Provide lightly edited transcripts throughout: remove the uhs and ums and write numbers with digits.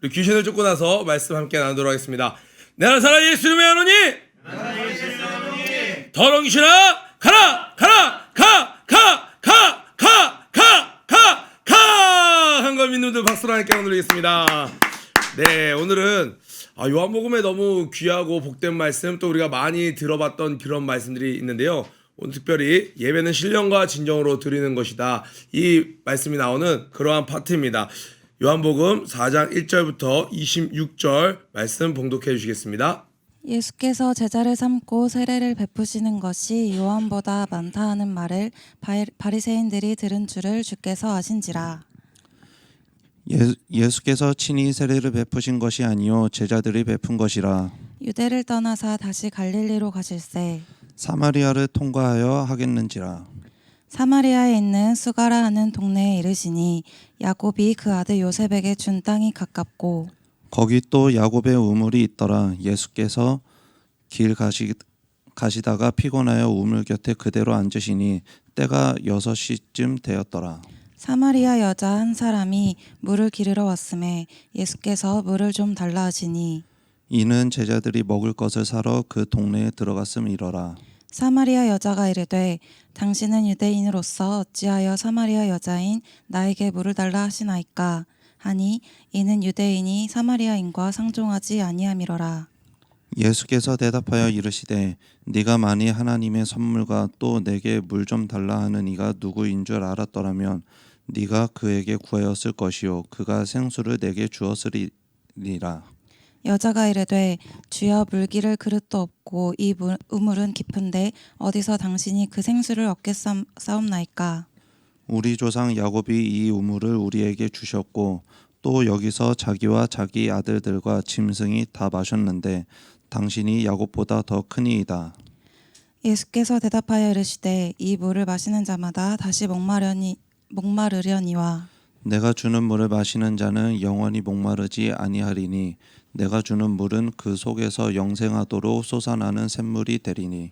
우리 귀신을 쫓고 나서 말씀 함께 나누도록 하겠습니다. 내가 살아 예수 이름의 하노니 더러운 귀신아 가라 한 걸 믿는 분들 박수로 함께 나누겠습니다. 네, 오늘은 요한복음에 너무 귀하고 복된 말씀, 또 우리가 많이 들어봤던 그런 말씀들이 있는데요. 오늘 특별히 예배는 신령과 진정으로 드리는 것이다, 이 말씀이 나오는 그러한 파트입니다. 요한복음 4장 1절부터 26절 말씀 봉독해 주시겠습니다. 예수께서 제자를 삼고 세례를 베푸시는 것이 요한보다 많다 하는 말을 바리새인들이 들은 줄을 주께서 아신지라. 예수께서 친히 세례를 베푸신 것이 아니요 제자들이 베푼 것이라. 유대를 떠나사 다시 갈릴리로 가실새 사마리아를 통과하여 하겠는지라. 사마리아에 있는 수가라 하는 동네에 이르시니 야곱이 그 아들 요셉에게 준 땅이 가깝고 거기 또 야곱의 우물이 있더라. 예수께서 길 가시다가 피곤하여 우물 곁에 그대로 앉으시니 때가 6시쯤 되었더라. 사마리아 여자 한 사람이 물을 기르러 왔음에 예수께서 물을 좀 달라 하시니 이는 제자들이 먹을 것을 사러 그 동네에 들어갔음이러라. 사마리아 여자가 이르되 당신은 유대인으로서 어찌하여 사마리아 여자인 나에게 물을 달라 하시나이까 하니 이는 유대인이 사마리아인과 상종하지 아니함이러라. 예수께서 대답하여 이르시되 네가 만일 하나님의 선물과 또 내게 물 좀 달라 하는 이가 누구인 줄 알았더라면 네가 그에게 구하였을 것이요 그가 생수를 내게 주었으리라. 여자가 이르되 주여 물기를 그릇도 없고 이 우물은 깊은데 어디서 당신이 그 생수를 얻겠사옵나이까. 우리 조상 야곱이 이 우물을 우리에게 주셨고 또 여기서 자기와 자기 아들들과 짐승이 다 마셨는데 당신이 야곱보다 더 크니이다. 예수께서 대답하여 이르시되 이 물을 마시는 자마다 다시 목마르려니와 내가 주는 물을 마시는 자는 영원히 목마르지 아니하리니 내가 주는 물은 그 속에서 영생하도록 솟아나는 샘물이 되리니.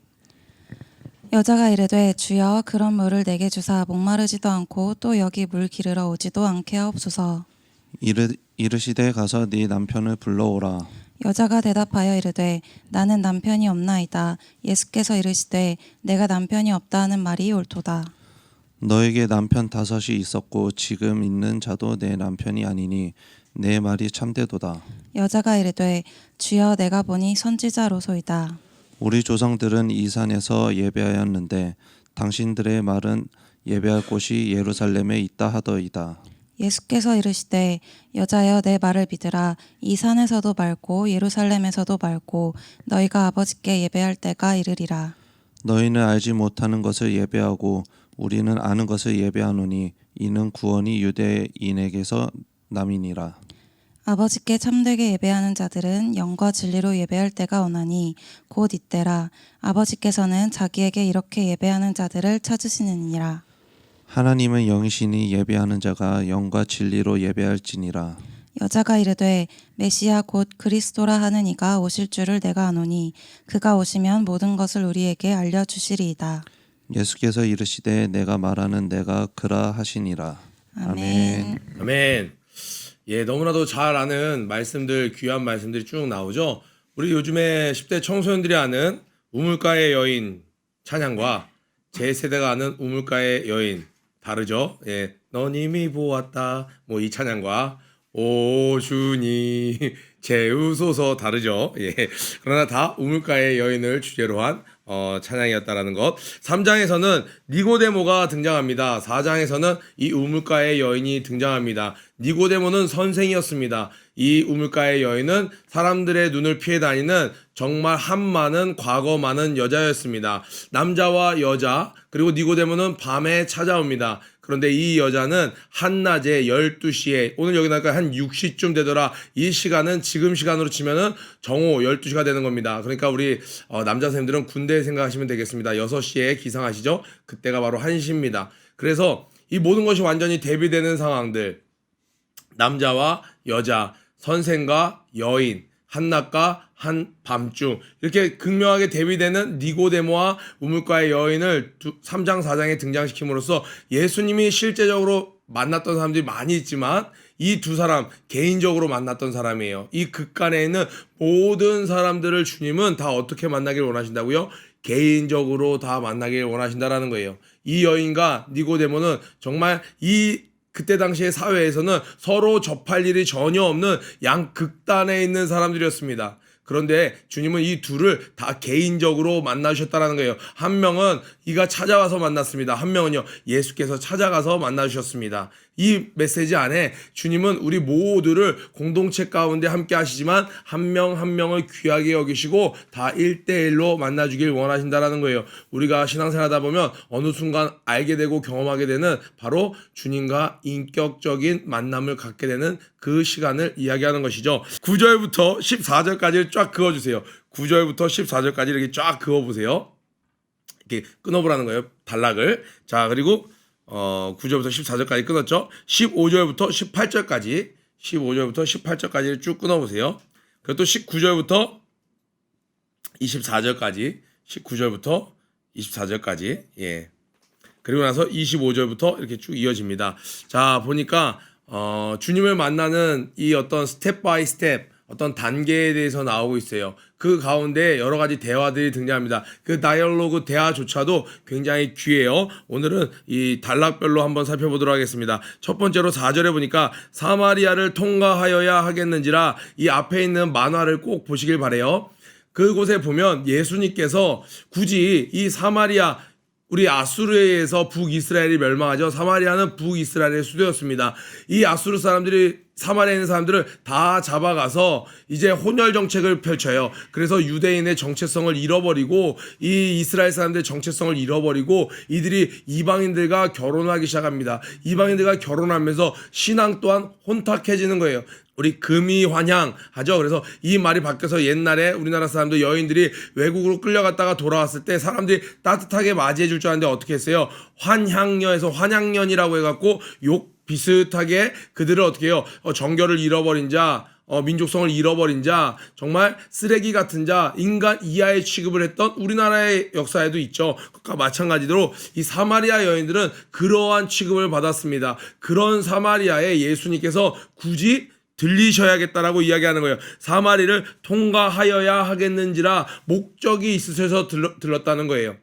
여자가 이르되 주여 그런 물을 내게 주사 목마르지도 않고 또 여기 물 기르러 오지도 않게 하옵소서. 이르시되 가서 네 남편을 불러오라. 여자가 대답하여 이르되 나는 남편이 없나이다. 예수께서 이르시되 내가 남편이 없다 하는 말이 옳도다. 너에게 남편 5이 있었고 지금 있는 자도 내 남편이 아니니 내 말이 참되도다. 여자가 이르되 주여 내가 보니 선지자로소이다. 우리 조상들은 이 산에서 예배하였는데 당신들의 말은 예배할 곳이 예루살렘에 있다 하더이다. 예수께서 이르시되 여자여 내 말을 믿으라. 이 산에서도 말고 예루살렘에서도 말고 너희가 아버지께 예배할 때가 이르리라. 너희는 알지 못하는 것을 예배하고 우리는 아는 것을 예배하노니 이는 구원이 유대인에게서 남이니라. 아버지께 참되게 예배하는 자들은 영과 진리로 예배할 때가 오나니 곧 이때라. 아버지께서는 자기에게 이렇게 예배하는 자들을 찾으시느니라. 하나님은 영이시니 예배하는 자가 영과 진리로 예배할지니라. 여자가 이르되 메시아 곧 그리스도라 하는 이가 오실 줄을 내가 아노니 그가 오시면 모든 것을 우리에게 알려주시리이다. 예수께서 이르시되 내가 말하는 내가 그라 하시니라. 아멘. 아멘. 예, 너무나도 잘 아는 말씀들, 귀한 말씀들이 쭉 나오죠. 우리 요즘에 10대 청소년들이 아는 우물가의 여인 찬양과 제 세대가 아는 우물가의 여인 다르죠. 예, 넌 이미 보았다 뭐 이 찬양과 오 주님 재우소서 다르죠. 예, 그러나 다 우물가의 여인을 주제로 한 찬양이었다라는 것. 3장에서는 니고데모가 등장합니다. 4장에서는 이 우물가의 여인이 등장합니다. 니고데모는 선생이었습니다. 이 우물가의 여인은 사람들의 눈을 피해 다니는 정말 한 많은 과거 많은 여자였습니다. 남자와 여자, 그리고 니고데모는 밤에 찾아옵니다. 그런데 이 여자는 한낮에 12시에, 오늘 여기 나니까 한 6시쯤 되더라. 이 시간은 지금 시간으로 치면은 정오 12시가 되는 겁니다. 그러니까 우리 남자 선생님들은 군대 생각하시면 되겠습니다. 6시에 기상하시죠? 그때가 바로 1시입니다. 그래서 이 모든 것이 완전히 대비되는 상황들, 남자와 여자, 선생과 여인, 한낮과 한밤중, 이렇게 극명하게 대비되는 니고데모와 우물가의 여인을 3장 4장에 등장시킴으로써 예수님이 실제적으로 만났던 사람들이 많이 있지만 이 두 사람 개인적으로 만났던 사람이에요. 이 극간에 있는 모든 사람들을 주님은 다 어떻게 만나길 원하신다고요? 개인적으로 다 만나길 원하신다라는 거예요. 이 여인과 니고데모는 정말 그때 당시의 사회에서는 서로 접할 일이 전혀 없는 양극단에 있는 사람들이었습니다. 그런데 주님은 이 둘을 다 개인적으로 만나주셨다는 거예요. 한 명은 이가 찾아와서 만났습니다. 한 명은요, 예수께서 찾아가서 만나주셨습니다. 이 메시지 안에 주님은 우리 모두를 공동체 가운데 함께 하시지만 한 명 한 명을 귀하게 여기시고 다 1대1로 만나주길 원하신다라는 거예요. 우리가 신앙생활 하다 보면 어느 순간 알게 되고 경험하게 되는 바로 주님과 인격적인 만남을 갖게 되는 그 시간을 이야기하는 것이죠. 9절부터 14절까지를 쫙 그어주세요. 9절부터 14절까지 이렇게 쫙 그어보세요. 이렇게 끊어보라는 거예요. 단락을. 자, 그리고 9절부터 14절까지 끊었죠. 15절부터 18절까지를 쭉 끊어보세요. 그리고 또 19절부터 24절까지, 예. 그리고 나서 25절부터 이렇게 쭉 이어집니다. 자, 보니까 주님을 만나는 이 어떤 스텝 바이 스텝 어떤 단계에 대해서 나오고 있어요. 그 가운데 여러 가지 대화들이 등장합니다. 그 다이얼로그 대화조차도 굉장히 귀해요. 오늘은 이 단락별로 한번 살펴보도록 하겠습니다. 첫 번째로 4절에 보니까 사마리아를 통과하여야 하겠는지라, 이 앞에 있는 만화를 꼭 보시길 바래요. 그곳에 보면 예수님께서 굳이 이 사마리아, 우리 아수르에 의해서 북이스라엘이 멸망하죠. 사마리아는 북이스라엘의 수도였습니다. 이 아수르 사람들이 사마리아에 있는 사람들을 다 잡아가서 이제 혼혈 정책을 펼쳐요. 그래서 유대인의 정체성을 잃어버리고 이 이스라엘 사람들의 정체성을 잃어버리고 이들이 이방인들과 결혼하기 시작합니다. 이방인들과 결혼하면서 신앙 또한 혼탁해지는 거예요. 우리 금이 환향하죠. 그래서 이 말이 바뀌어서 옛날에 우리나라 사람들 여인들이 외국으로 끌려갔다가 돌아왔을 때 사람들이 따뜻하게 맞이해 줄 줄 알았는데 어떻게 했어요? 환향녀에서 환향년이라고 해갖고 욕 비슷하게 그들을 어떻게 해요? 정결을 잃어버린 자, 민족성을 잃어버린 자, 정말 쓰레기 같은 자, 인간 이하의 취급을 했던 우리나라의 역사에도 있죠. 그것과 마찬가지로 이 사마리아 여인들은 그러한 취급을 받았습니다. 그런 사마리아에 예수님께서 굳이 들리셔야겠다라고 이야기하는 거예요. 사마리를 통과하여야 하겠는지라, 목적이 있으셔서 들렀다는 거예요.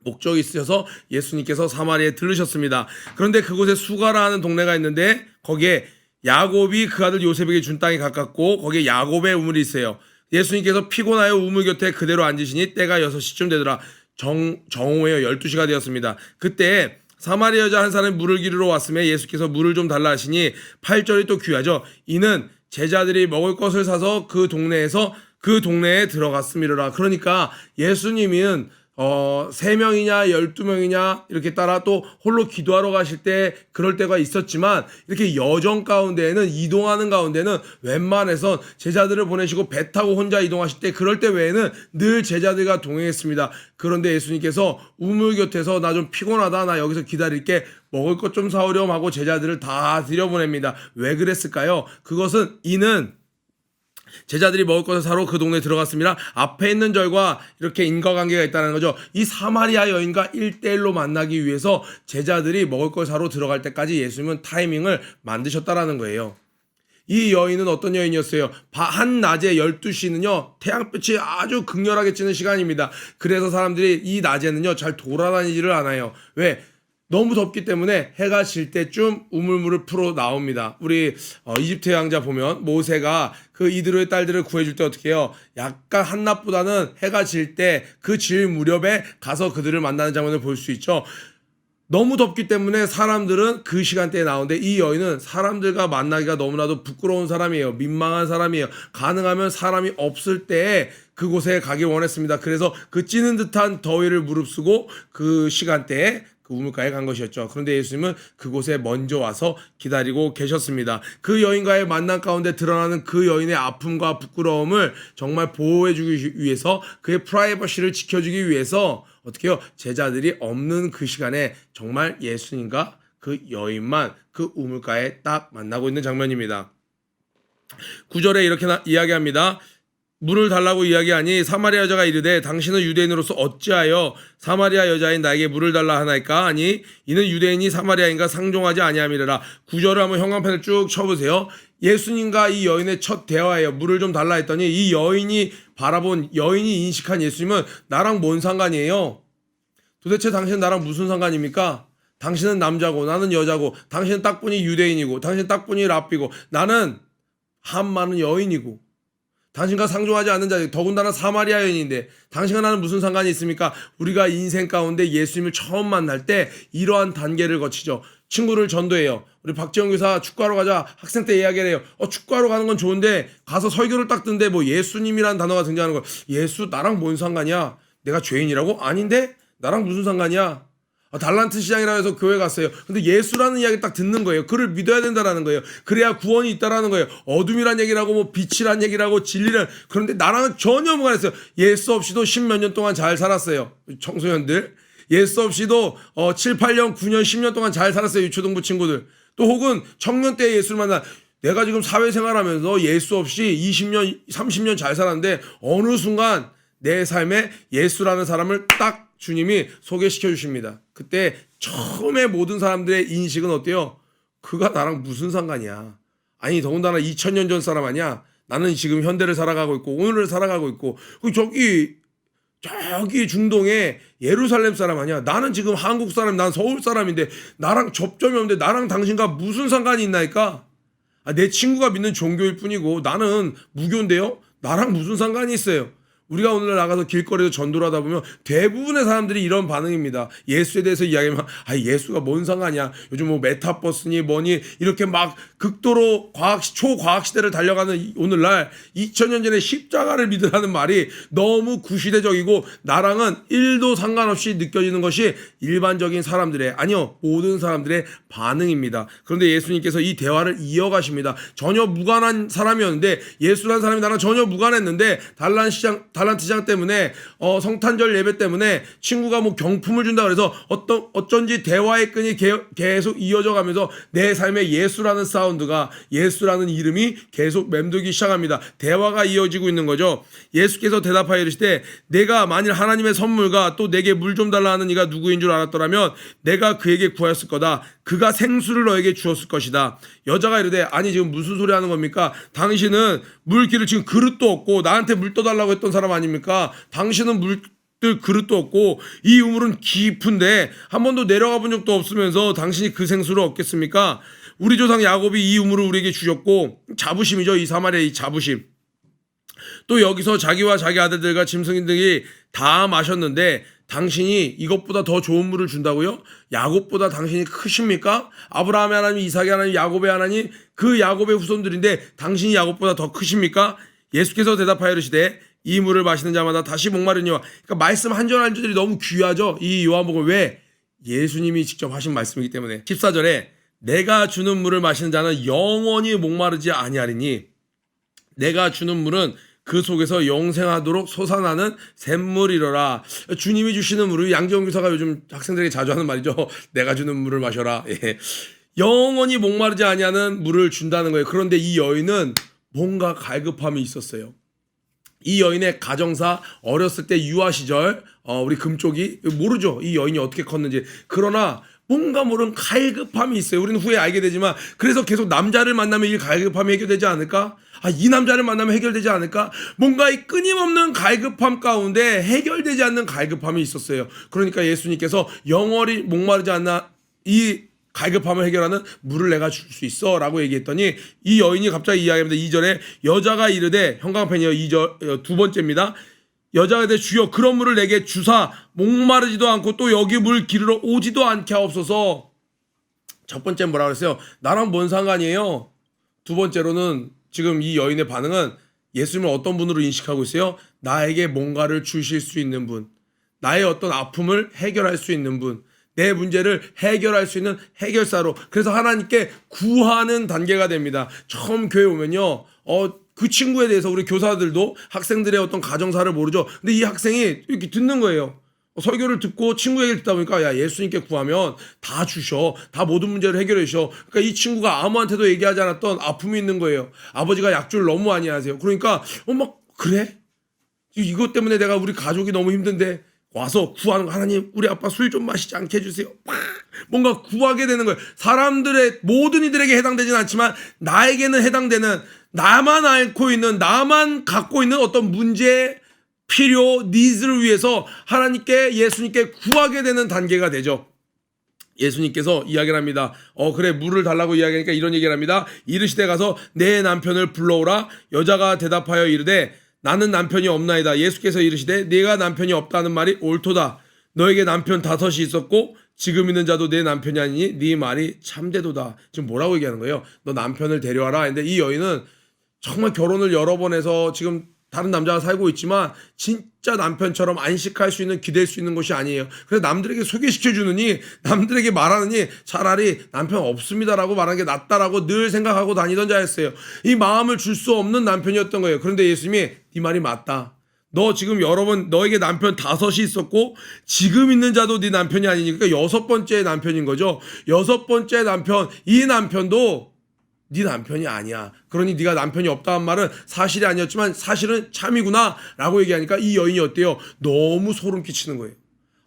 목적이 있으셔서 예수님께서 사마리아에 들르셨습니다. 그런데 그곳에 수가라는 동네가 있는데 거기에 야곱이 그 아들 요셉에게 준 땅이 가깝고 거기에 야곱의 우물이 있어요. 예수님께서 피곤하여 우물 곁에 그대로 앉으시니 때가 6시쯤 되더라. 정오에 12시가 되었습니다. 그때 사마리아 여자 한 사람이 물을 기르러 왔음에 예수께서 물을 좀 달라 하시니, 8절이 또 귀하죠. 이는 제자들이 먹을 것을 사서 그 동네에 들어갔음이로라. 그러니까 예수님은 3명이냐 12명이냐 이렇게 따라 또 홀로 기도하러 가실 때 그럴 때가 있었지만, 이렇게 여정 가운데에는, 이동하는 가운데는 웬만해선 제자들을 보내시고 배 타고 혼자 이동하실 때 그럴 때 외에는 늘 제자들과 동행했습니다. 그런데 예수님께서 우물 곁에서 나 좀 피곤하다, 나 여기서 기다릴게, 먹을 것 좀 사오렴 하고 제자들을 다 들여보냅니다. 왜 그랬을까요? 그것은 이는 제자들이 먹을 것을 사러 그 동네에 들어갔습니다. 앞에 있는 절과 이렇게 인과관계가 있다는 거죠. 이 사마리아 여인과 1대1로 만나기 위해서 제자들이 먹을 걸 사러 들어갈 때까지 예수님은 타이밍을 만드셨다라는 거예요. 이 여인은 어떤 여인이었어요? 한낮에 12시는요 태양빛이 아주 극렬하게 찌는 시간입니다. 그래서 사람들이 이 낮에는요 잘 돌아다니지를 않아요. 왜? 너무 덥기 때문에 해가 질 때쯤 우물물을 풀어 나옵니다. 우리 이집트 왕자 보면 모세가 그 이드로의 딸들을 구해줄 때 어떻게 해요? 약간 한낮보다는 해가 질 때 그 질 무렵에 가서 그들을 만나는 장면을 볼 수 있죠. 너무 덥기 때문에 사람들은 그 시간대에 나오는데, 이 여인은 사람들과 만나기가 너무나도 부끄러운 사람이에요. 민망한 사람이에요. 가능하면 사람이 없을 때에 그곳에 가길 원했습니다. 그래서 그 찌는 듯한 더위를 무릅쓰고 그 시간대에 그 우물가에 간 것이었죠. 그런데 예수님은 그곳에 먼저 와서 기다리고 계셨습니다. 그 여인과의 만남 가운데 드러나는 그 여인의 아픔과 부끄러움을 정말 보호해주기 위해서, 그의 프라이버시를 지켜주기 위해서 어떻게 해요? 제자들이 없는 그 시간에 정말 예수님과 그 여인만 그 우물가에 딱 만나고 있는 장면입니다. 9절에 이렇게 이야기합니다. 물을 달라고 이야기하니 사마리아 여자가 이르되 당신은 유대인으로서 어찌하여 사마리아 여자인 나에게 물을 달라 하나이까 하니 이는 유대인이 사마리아인과 상종하지 아니함이라. 구절을 한번 형광펜을 쭉 쳐보세요. 예수님과 이 여인의 첫 대화예요. 물을 좀 달라 했더니 이 여인이 인식한 예수님은 나랑 뭔 상관이에요? 도대체 당신은 나랑 무슨 상관입니까? 당신은 남자고 나는 여자고, 당신은 딱 보니 유대인이고, 당신은 딱 보니 랍비고, 나는 한마는 여인이고, 당신과 상종하지 않는 자, 더군다나 사마리아 여인인데 당신과 나는 무슨 상관이 있습니까? 우리가 인생 가운데 예수님을 처음 만날 때 이러한 단계를 거치죠. 친구를 전도해요. 우리 박지영 교사 축구하러 가자. 학생 때 이야기를 해요. 축구하러 가는 건 좋은데 가서 설교를 딱 듣는데 뭐 예수님이라는 단어가 등장하는 거. 예수 나랑 뭔 상관이야? 내가 죄인이라고? 아닌데? 나랑 무슨 상관이야? 달란트 시장이라고 해서 교회 갔어요. 근데 예수라는 이야기 딱 듣는 거예요. 그를 믿어야 된다라는 거예요. 그래야 구원이 있다라는 거예요. 어둠이란 얘기라고 뭐 빛이란 얘기라고 진리란. 그런데 나랑은 전혀 무관했어요. 예수 없이도 10몇 년 동안 잘 살았어요. 청소년들. 예수 없이도 7, 8년, 9년, 10년 동안 잘 살았어요. 유초등부 친구들. 또 혹은 청년 때 예수를 만나 내가 지금 사회생활하면서 예수 없이 20년, 30년 잘 살았는데 어느 순간 내 삶에 예수라는 사람을 딱 주님이 소개시켜 주십니다. 그때 처음에 모든 사람들의 인식은 어때요? 그가 나랑 무슨 상관이야? 아니 더군다나 2000년 전 사람 아니야? 나는 지금 현대를 살아가고 있고 오늘을 살아가고 있고 저기 중동에 예루살렘 사람 아니야? 나는 지금 한국 사람, 난 서울 사람인데 나랑 접점이 없는데 나랑 당신과 무슨 상관이 있나이까? 내 친구가 믿는 종교일 뿐이고 나는 무교인데요? 나랑 무슨 상관이 있어요? 우리가 오늘 나가서 길거리에서 전도를 하다 보면 대부분의 사람들이 이런 반응입니다. 예수에 대해서 이야기하면 예수가 뭔 상관이야. 요즘 뭐 메타버스니 뭐니 이렇게 막 극도로 초과학 시대를 달려가는 오늘날 2000년 전에 십자가를 믿으라는 말이 너무 구시대적이고 나랑은 1도 상관없이 느껴지는 것이 일반적인 사람들의 아니요 모든 사람들의 반응입니다. 그런데 예수님께서 이 대화를 이어가십니다. 전혀 무관한 사람이었는데 예수라는 사람이 나랑 전혀 무관했는데 달란트 시장 때문에 성탄절 예배 때문에 친구가 뭐 경품을 준다 그래서 어쩐지 대화의 끈이 계속 이어져 가면서 내 삶에 예수라는 사운드가 예수라는 이름이 계속 맴돌기 시작합니다. 대화가 이어지고 있는 거죠. 예수께서 대답하여 이르시되 내가 만일 하나님의 선물과 또 내게 물 좀 달라 하는 이가 누구인 줄 알았더라면 내가 그에게 구하였을 거다. 그가 생수를 너에게 주었을 것이다. 여자가 이르되 아니 지금 무슨 소리 하는 겁니까? 당신은 물기를 지금 그릇도 없고 나한테 물 떠달라고 했던 사람 아닙니까? 당신은 물들 그릇도 없고 이 우물은 깊은데 한 번도 내려가 본 적도 없으면서 당신이 그 생수를 얻겠습니까? 우리 조상 야곱이 이 우물을 우리에게 주셨고 자부심이죠. 이 사마리아의 이 자부심. 또 여기서 자기와 자기 아들들과 짐승들이 다 마셨는데 당신이 이것보다 더 좋은 물을 준다고요? 야곱보다 당신이 크십니까? 아브라함의 하나님, 이삭의 하나님, 야곱의 하나님, 그 야곱의 후손들인데 당신이 야곱보다 더 크십니까? 예수께서 대답하여 이르시되 이 물을 마시는 자마다 다시 목마르니와. 그러니까 말씀 한 절 한 절이 너무 귀하죠. 이 요한복음 왜? 예수님이 직접 하신 말씀이기 때문에. 14절에 내가 주는 물을 마시는 자는 영원히 목마르지 아니하리니 내가 주는 물은 그 속에서 영생하도록 솟아나는 샘물이로라. 주님이 주시는 물을 양지원 교사가 요즘 학생들에게 자주 하는 말이죠. 내가 주는 물을 마셔라. 예. 영원히 목마르지 아니하는 물을 준다는 거예요. 그런데 이 여인은 뭔가 갈급함이 있었어요. 이 여인의 가정사 어렸을 때 유아 시절 우리 금쪽이 모르죠. 이 여인이 어떻게 컸는지. 그러나 뭔가 모르는 갈급함이 있어요. 우리는 후에 알게 되지만 그래서 계속 남자를 만나면 이 갈급함이 해결되지 않을까? 이 남자를 만나면 해결되지 않을까? 뭔가 이 끊임없는 갈급함 가운데 해결되지 않는 갈급함이 있었어요. 그러니까 예수님께서 영원히 목마르지 않나 이 갈급함을 해결하는 물을 내가 줄 수 있어 라고 얘기했더니 이 여인이 갑자기 이야기합니다. 2절에 여자가 이르되 형광펜이요 2절 두 번째입니다. 여자가 이르되 주여 그런 물을 내게 주사 목마르지도 않고 또 여기 물 기르러 오지도 않게 하옵소서. 첫 번째 뭐라 그랬어요? 나랑 뭔 상관이에요? 두 번째로는 지금 이 여인의 반응은 예수님을 어떤 분으로 인식하고 있어요? 나에게 뭔가를 주실 수 있는 분, 나의 어떤 아픔을 해결할 수 있는 분, 내 문제를 해결할 수 있는 해결사로. 그래서 하나님께 구하는 단계가 됩니다. 처음 교회 오면요 그 친구에 대해서 우리 교사들도 학생들의 어떤 가정사를 모르죠. 근데 이 학생이 이렇게 듣는 거예요. 설교를 듣고 친구 얘기를 듣다 보니까 야 예수님께 구하면 다 주셔. 다 모든 문제를 해결해 주셔. 그러니까 이 친구가 아무한테도 얘기하지 않았던 아픔이 있는 거예요. 아버지가 약주를 너무 많이 하세요. 그러니까 막 그래? 이것 때문에 내가 우리 가족이 너무 힘든데 와서 구하는 거, 하나님 우리 아빠 술 좀 마시지 않게 해주세요. 뭔가 구하게 되는 거예요. 사람들의 모든 이들에게 해당되지는 않지만 나에게는 해당되는, 나만 앓고 있는, 나만 갖고 있는 어떤 문제, 필요, 니즈를 위해서 하나님께, 예수님께 구하게 되는 단계가 되죠. 예수님께서 이야기를 합니다. 그래, 물을 달라고 이야기하니까 이런 얘기를 합니다. 이르시되 가서 내 남편을 불러오라. 여자가 대답하여 이르되 나는 남편이 없나이다. 예수께서 이르시되 네가 남편이 없다는 말이 옳도다. 너에게 남편 5이 있었고 지금 있는 자도 내 남편이 아니니 네 말이 참되도다. 지금 뭐라고 얘기하는 거예요? 너 남편을 데려와라. 근데 이 여인은 정말 결혼을 여러 번 해서 지금 다른 남자가 살고 있지만 진짜 남편처럼 안식할 수 있는, 기댈 수 있는 것이 아니에요. 그래서 남들에게 소개시켜주느니, 남들에게 말하느니 차라리 남편 없습니다라고 말하는 게 낫다라고 늘 생각하고 다니던 자였어요. 이 마음을 줄 수 없는 남편이었던 거예요. 그런데 예수님이 네 말이 맞다. 너 지금 여러 번, 너에게 남편 5이 있었고 지금 있는 자도 네 남편이 아니니까 6번째 남편인 거죠. 6번째 남편, 이 남편도 네 남편이 아니야. 그러니 네가 남편이 없다는 말은 사실이 아니었지만 사실은 참이구나 라고 얘기하니까 이 여인이 어때요? 너무 소름 끼치는 거예요.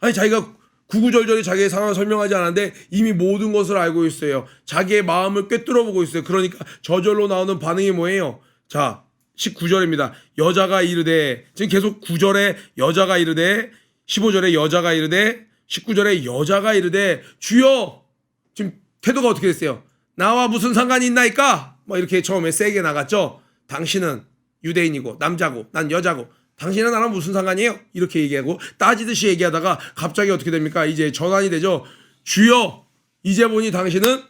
아니, 자기가 구구절절히 자기의 상황을 설명하지 않았는데 이미 모든 것을 알고 있어요. 자기의 마음을 꿰뚫어 보고 있어요. 그러니까 저절로 나오는 반응이 뭐예요? 자, 19절입니다. 여자가 이르되, 지금 계속 9절에 여자가 이르되, 15절에 여자가 이르되, 19절에 여자가 이르되, 주여! 지금 태도가 어떻게 됐어요? 나와 무슨 상관이 있나이까? 뭐 이렇게 처음에 세게 나갔죠. 당신은 유대인이고 남자고 난 여자고 당신은 나랑 무슨 상관이에요? 이렇게 얘기하고 따지듯이 얘기하다가 갑자기 어떻게 됩니까? 이제 전환이 되죠. 주여, 이제 보니 당신은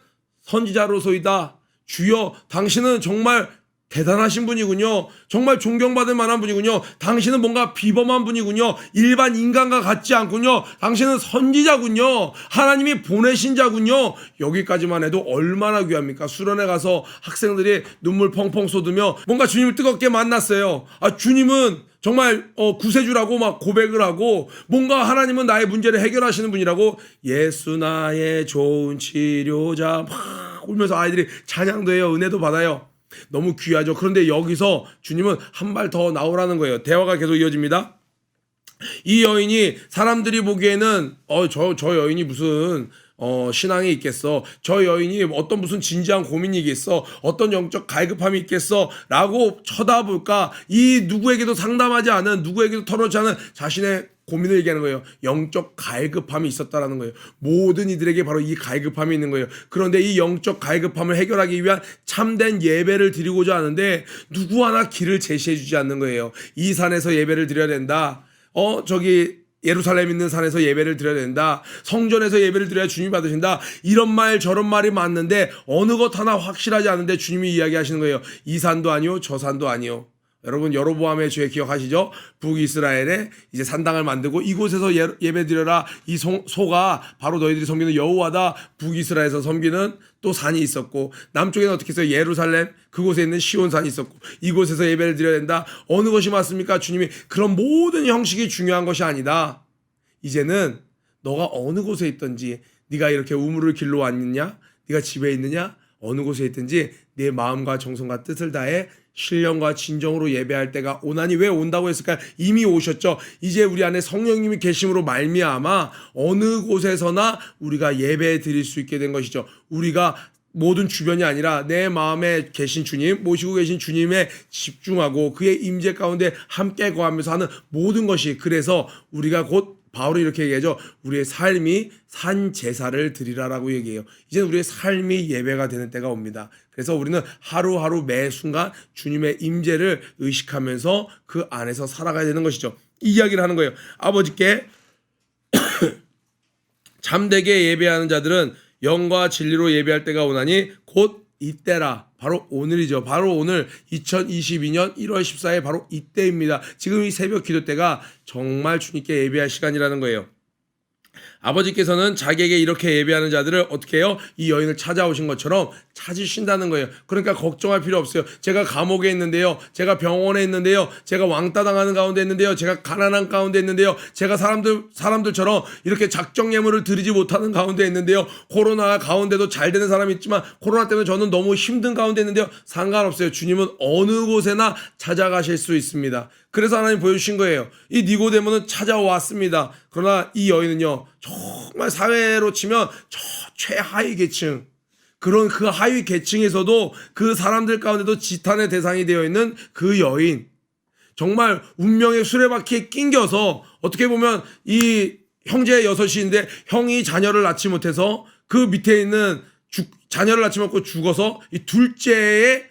선지자로소이다. 주여, 당신은 정말 대단하신 분이군요. 정말 존경받을 만한 분이군요. 당신은 뭔가 비범한 분이군요. 일반 인간과 같지 않군요. 당신은 선지자군요. 하나님이 보내신 자군요. 여기까지만 해도 얼마나 귀합니까? 수련회 가서 학생들이 눈물 펑펑 쏟으며 뭔가 주님을 뜨겁게 만났어요. 주님은 정말 구세주라고 막 고백을 하고, 뭔가 하나님은 나의 문제를 해결하시는 분이라고, 예수 나의 좋은 치료자 막 울면서 아이들이 찬양도 해요. 은혜도 받아요. 너무 귀하죠. 그런데 여기서 주님은 한 발 더 나오라는 거예요. 대화가 계속 이어집니다. 이 여인이 사람들이 보기에는 저 여인이 무슨 신앙이 있겠어, 저 여인이 어떤 무슨 진지한 고민이 있겠어, 어떤 영적 갈급함이 있겠어 라고 쳐다볼까, 이 누구에게도 상담하지 않은, 누구에게도 털어놓지 않은 자신의 고민을 얘기하는 거예요. 영적 갈급함이 있었다라는 거예요. 모든 이들에게 바로 이 갈급함이 있는 거예요. 그런데 이 영적 갈급함을 해결하기 위한 참된 예배를 드리고자 하는데 누구 하나 길을 제시해 주지 않는 거예요. 이 산에서 예배를 드려야 된다. 저기 예루살렘 있는 산에서 예배를 드려야 된다. 성전에서 예배를 드려야 주님이 받으신다. 이런 말 저런 말이 맞는데 어느 것 하나 확실하지 않은데 주님이 이야기하시는 거예요. 이 산도 아니요 저 산도 아니요. 여러분 여로보암의 죄 기억하시죠? 북이스라엘에 이제 산당을 만들고 이곳에서 예배 드려라. 이 소가 바로 너희들이 섬기는 여호와다. 북이스라엘에서 섬기는 또 산이 있었고, 남쪽에는 어떻게 했어요? 예루살렘, 그곳에 있는 시온산이 있었고, 이곳에서 예배를 드려야 된다. 어느 것이 맞습니까? 주님이 그런 모든 형식이 중요한 것이 아니다. 이제는 너가 어느 곳에 있든지, 네가 이렇게 우물을 길러 왔느냐, 네가 집에 있느냐, 어느 곳에 있든지 내 마음과 정성과 뜻을 다해 신령과 진정으로 예배할 때가 오나니. 왜 온다고 했을까요? 이미 오셨죠. 이제 우리 안에 성령님이 계심으로 말미암아 어느 곳에서나 우리가 예배 드릴 수 있게 된 것이죠. 우리가 모든 주변이 아니라 내 마음에 계신 주님, 모시고 계신 주님에 집중하고 그의 임재 가운데 함께 거하면서 하는 모든 것이, 그래서 우리가 곧 바울이 이렇게 얘기하죠. 우리의 삶이 산 제사를 드리라라고 얘기해요. 이제는 우리의 삶이 예배가 되는 때가 옵니다. 그래서 우리는 하루하루 매 순간 주님의 임재를 의식하면서 그 안에서 살아가야 되는 것이죠. 이 이야기를 하는 거예요. 아버지께 참되게 예배하는 자들은 영과 진리로 예배할 때가 오나니 곧 이때라. 바로 오늘이죠. 바로 오늘 2022년 1월 14일 바로 이때입니다. 지금 이 새벽 기도 때가 정말 주님께 예배할 시간이라는 거예요. 아버지께서는 자기에게 이렇게 예배하는 자들을 어떻게 해요? 이 여인을 찾아오신 것처럼 찾으신다는 거예요. 그러니까 걱정할 필요 없어요. 제가 감옥에 있는데요. 제가 병원에 있는데요. 제가 왕따 당하는 가운데 있는데요. 제가 가난한 가운데 있는데요. 제가 사람들처럼 이렇게 작정 예물을 드리지 못하는 가운데 있는데요. 코로나 가운데도 잘 되는 사람이 있지만 코로나 때문에 저는 너무 힘든 가운데 있는데요. 상관없어요. 주님은 어느 곳에나 찾아가실 수 있습니다. 그래서 하나님 보여주신 거예요. 이 니고데모는 찾아왔습니다. 그러나 이 여인은요, 정말 사회로 치면 저 최하위 계층, 그런 그 하위 계층에서도 그 사람들 가운데도 지탄의 대상이 되어 있는 그 여인, 정말 운명의 수레바퀴에 낑겨서 어떻게 보면 이 형제 여섯인데 형이 자녀를 낳지 못해서 그 밑에 있는 자녀를 낳지 못하고 죽어서 이 둘째의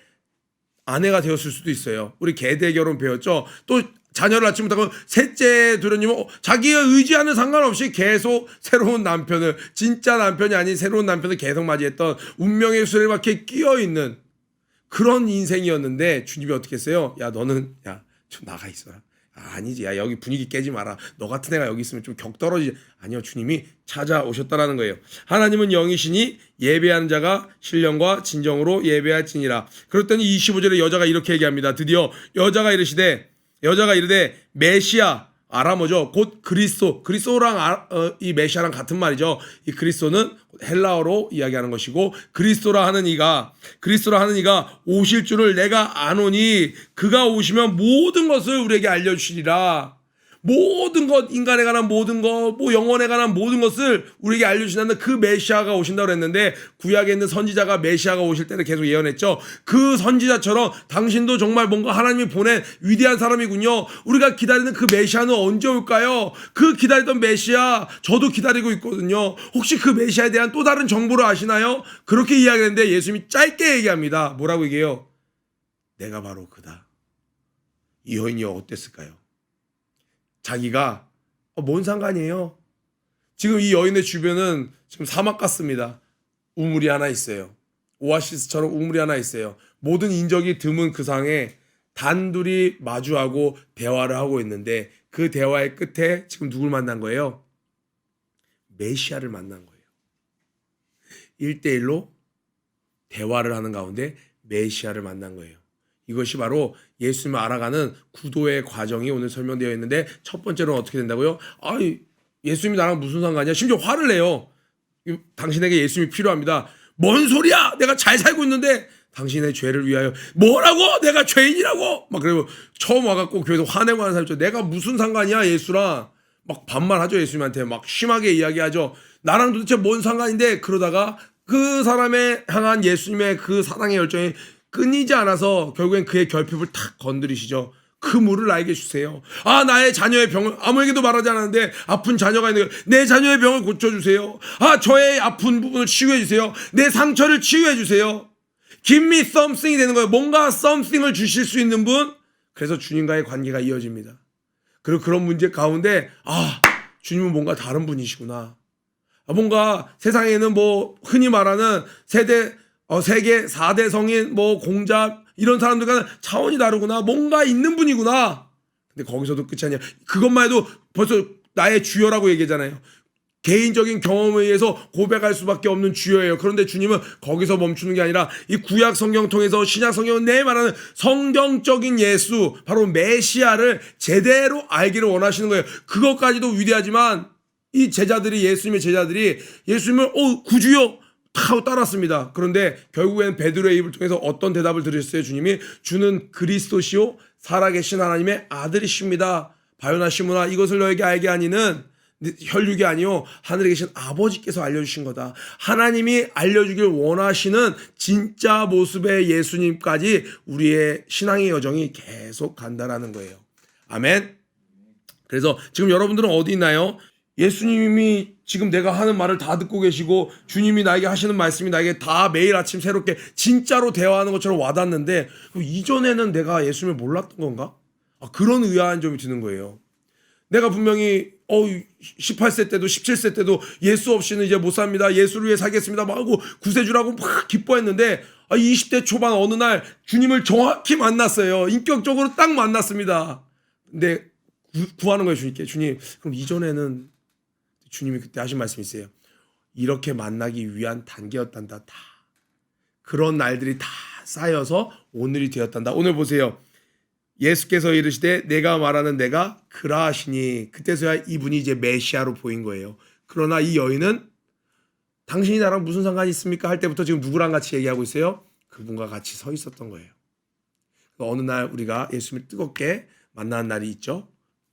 아내가 되었을 수도 있어요. 우리 계대 결혼 배웠죠. 또 자녀를 낳지 못하고 셋째 도련님은 자기가 의지하는 상관없이 계속 새로운 남편을, 진짜 남편이 아닌 새로운 남편을 계속 맞이했던 운명의 수레바퀴에 끼어있는 그런 인생이었는데 주님이 어떻게 했어요? 야 너는 좀 나가 있어라. 아니지, 야 여기 분위기 깨지 마라. 너 같은 애가 여기 있으면 좀 격 떨어지지. 아니요, 주님이 찾아오셨다라는 거예요. 하나님은 영이시니 예배하는 자가 신령과 진정으로 예배할지니라. 그랬더니 25절에 여자가 이렇게 얘기합니다. 드디어 여자가 이르되 메시아, 아람어죠. 곧 그리스도랑 이 메시아랑 같은 말이죠. 이 그리스도는 헬라어로 이야기하는 것이고 그리스도라 하는 이가 오실 줄을 내가 아노니 그가 오시면 모든 것을 우리에게 알려주시리라. 모든 것, 인간에 관한 모든 것, 영혼에 관한 모든 것을 우리에게 알려주신다는 그 메시아가 오신다고 했는데 구약에 있는 선지자가 메시아가 오실 때를 계속 예언했죠. 그 선지자처럼 당신도 정말 뭔가 하나님이 보낸 위대한 사람이군요. 우리가 기다리는 그 메시아는 언제 올까요? 그 기다리던 메시아 저도 기다리고 있거든요. 혹시 그 메시아에 대한 또 다른 정보를 아시나요? 그렇게 이야기했는데 예수님이 짧게 얘기합니다. 뭐라고 얘기해요? 내가 바로 그다. 이 여인이 어땠을까요? 자기가 뭔 상관이에요? 지금 이 여인의 주변은 지금 사막 같습니다. 우물이 하나 있어요. 오아시스처럼 우물이 하나 있어요. 모든 인적이 드문 그 상에 단둘이 마주하고 대화를 하고 있는데 그 대화의 끝에 지금 누굴 만난 거예요? 메시아를 만난 거예요. 1대1로 대화를 하는 가운데 메시아를 만난 거예요. 이것이 바로 예수님을 알아가는 구도의 과정이 오늘 설명되어 있는데 첫 번째로는 어떻게 된다고요? 예수님이 나랑 무슨 상관이야? 심지어 화를 내요. 당신에게 예수님이 필요합니다. 뭔 소리야? 내가 잘 살고 있는데 당신의 죄를 위하여 뭐라고? 내가 죄인이라고? 막 그리고 처음 와갖고 교회에서 화내고 하는 사람 있죠. 내가 무슨 상관이야 예수랑? 막 반말하죠. 예수님한테 막 심하게 이야기하죠. 나랑 도대체 뭔 상관인데? 그러다가 그 사람에 향한 예수님의 그 사랑의 열정이 끊이지 않아서 결국엔 그의 결핍을 탁 건드리시죠. 그 물을 나에게 주세요. 나의 자녀의 병을 아무에게도 말하지 않았는데 아픈 자녀가 있는 거예요. 내 자녀의 병을 고쳐주세요. 저의 아픈 부분을 치유해 주세요. 내 상처를 치유해 주세요. Give me something이 되는 거예요. 뭔가 something을 주실 수 있는 분. 그래서 주님과의 관계가 이어집니다. 그리고 그런 문제 가운데 주님은 뭔가 다른 분이시구나. 뭔가 세상에는 뭐 흔히 말하는 세계 4대 성인 공작 이런 사람들과는 차원이 다르구나. 뭔가 있는 분이구나. 근데 거기서도 끝이 아니야. 그것만 해도 벌써 나의 주여라고 얘기하잖아요. 개인적인 경험에 의해서 고백할 수밖에 없는 주여예요. 그런데 주님은 거기서 멈추는 게 아니라 이 구약 성경 통해서 신약 성경은 내 말하는 성경적인 예수, 바로 메시아를 제대로 알기를 원하시는 거예요. 그것까지도 위대하지만 이 제자들이, 예수님의 제자들이 예수님을 구주여 하고 따랐습니다. 그런데 결국엔 베드로의 입을 통해서 어떤 대답을 들으셨어요? 주님이 주는 그리스도시요 살아계신 하나님의 아들이십니다. 바요나 시므나 이것을 너에게 알게 하니는 혈육이 아니요 하늘에 계신 아버지께서 알려주신 거다. 하나님이 알려주길 원하시는 진짜 모습의 예수님까지 우리의 신앙의 여정이 계속 간다라는 거예요. 아멘. 그래서 지금 여러분들은 어디 있나요? 예수님이 지금 내가 하는 말을 다 듣고 계시고 주님이 나에게 하시는 말씀이 나에게 다 매일 아침 새롭게 진짜로 대화하는 것처럼 와닿는데 이전에는 내가 예수님을 몰랐던 건가? 그런 의아한 점이 드는 거예요. 내가 분명히 18세 때도 17세 때도 예수 없이는 이제 못 삽니다. 예수를 위해 살겠습니다. 막 하고 구세주라고 막 기뻐했는데 20대 초반 어느 날 주님을 정확히 만났어요. 인격적으로 딱 만났습니다. 근데 구하는 거예요. 주님께. 주님 그럼 이전에는 주님이 그때 하신 말씀이 있어요. 이렇게 만나기 위한 단계였단다. 다 그런 날들이 다 쌓여서 오늘이 되었단다. 오늘 보세요. 예수께서 이르시되 내가 말하는 내가 그라하시니 그때서야 이분이 이제 메시아로 보인 거예요. 그러나 이 여인은 당신이 나랑 무슨 상관이 있습니까? 할 때부터 지금 누구랑 같이 얘기하고 있어요? 그분과 같이 서 있었던 거예요. 어느 날 우리가 예수님을 뜨겁게 만나는 날이 있죠.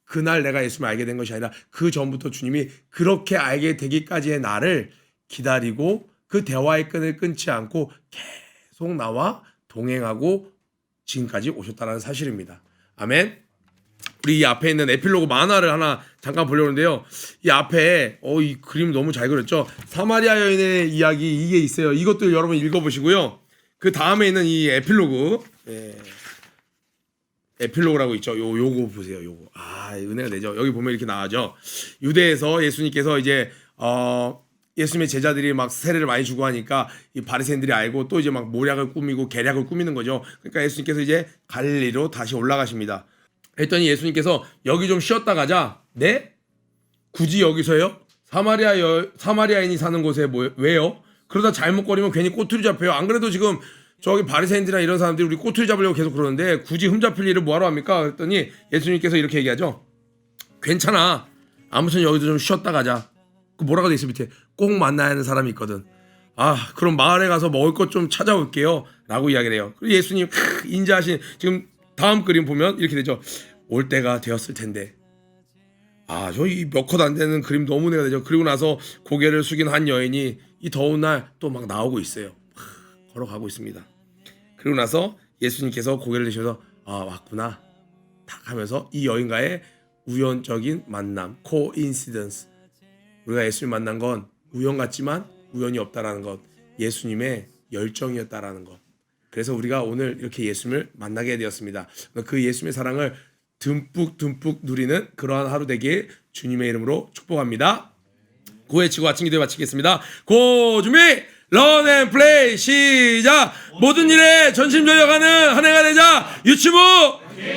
그날 내가 예수님을 알게 된 것이 아니라 그 전부터 주님이 그렇게 알게 되기까지의 날을 기다리고 그 대화의 끈을 끊지 않고 계속 나와 동행하고 지금까지 오셨다는 사실입니다. 아멘. 우리 이 앞에 있는 에필로그 만화를 하나 잠깐 보려고 하는데요. 이 앞에 이 그림 너무 잘 그렸죠. 사마리아 여인의 이야기 이게 있어요. 이것도 여러분 읽어보시고요. 그 다음에 있는 이 에필로그 에필로그라고 있죠. 요거 보세요. 요거. 은혜가 되죠. 여기 보면 이렇게 나와죠. 유대에서 예수님께서 이제 예수님의 제자들이 막 세례를 많이 주고 하니까 이 바리새인들이 알고 또 이제 막 모략을 꾸미고 계략을 꾸미는 거죠. 그러니까 예수님께서 이제 갈릴리로 다시 올라가십니다. 했더니 예수님께서 여기 좀 쉬었다 가자. 네? 굳이 여기서요? 사마리아인이 사는 곳에 왜요? 그러다 잘못거리면 괜히 꼬투리 잡혀요. 안 그래도 지금 저기 바리새인들이나 이런 사람들이 우리 꼬투리 잡으려고 계속 그러는데 굳이 흠잡힐 일을 뭐하러 합니까? 그랬더니 예수님께서 이렇게 얘기하죠. 괜찮아. 아무튼 여기도 좀 쉬었다 가자. 그 뭐라고 돼 있어 밑에. 꼭 만나야 하는 사람이 있거든. 그럼 마을에 가서 먹을 것 좀 찾아올게요. 라고 이야기를 해요. 그리고 예수님 인자하신 지금 다음 그림 보면 이렇게 되죠. 올 때가 되었을 텐데. 저 이 몇 컷 안 되는 그림 너무 내가 되죠. 그리고 나서 고개를 숙인 한 여인이 이 더운 날 또 막 나오고 있어요. 걸어가고 있습니다. 그리고 나서 예수님께서 고개를 드시면서 왔구나 탁 하면서 이 여인과의 우연적인 만남, 코인시던스. 우리가 예수님 만난 건 우연 같지만 우연이 없다라는 것, 예수님의 열정이었다라는 것. 그래서 우리가 오늘 이렇게 예수님을 만나게 되었습니다. 그 예수님의 사랑을 듬뿍 누리는 그러한 하루 되길 주님의 이름으로 축복합니다. 고해치고 아침 기도에 마치겠습니다. 고 준비 런앤플레이 시작. 모든 일에 전심전력하는 한 해가 되자. 유치부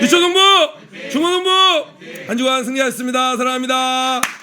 유초등부 중고등부 한 주간 승리하셨습니다. 사랑합니다.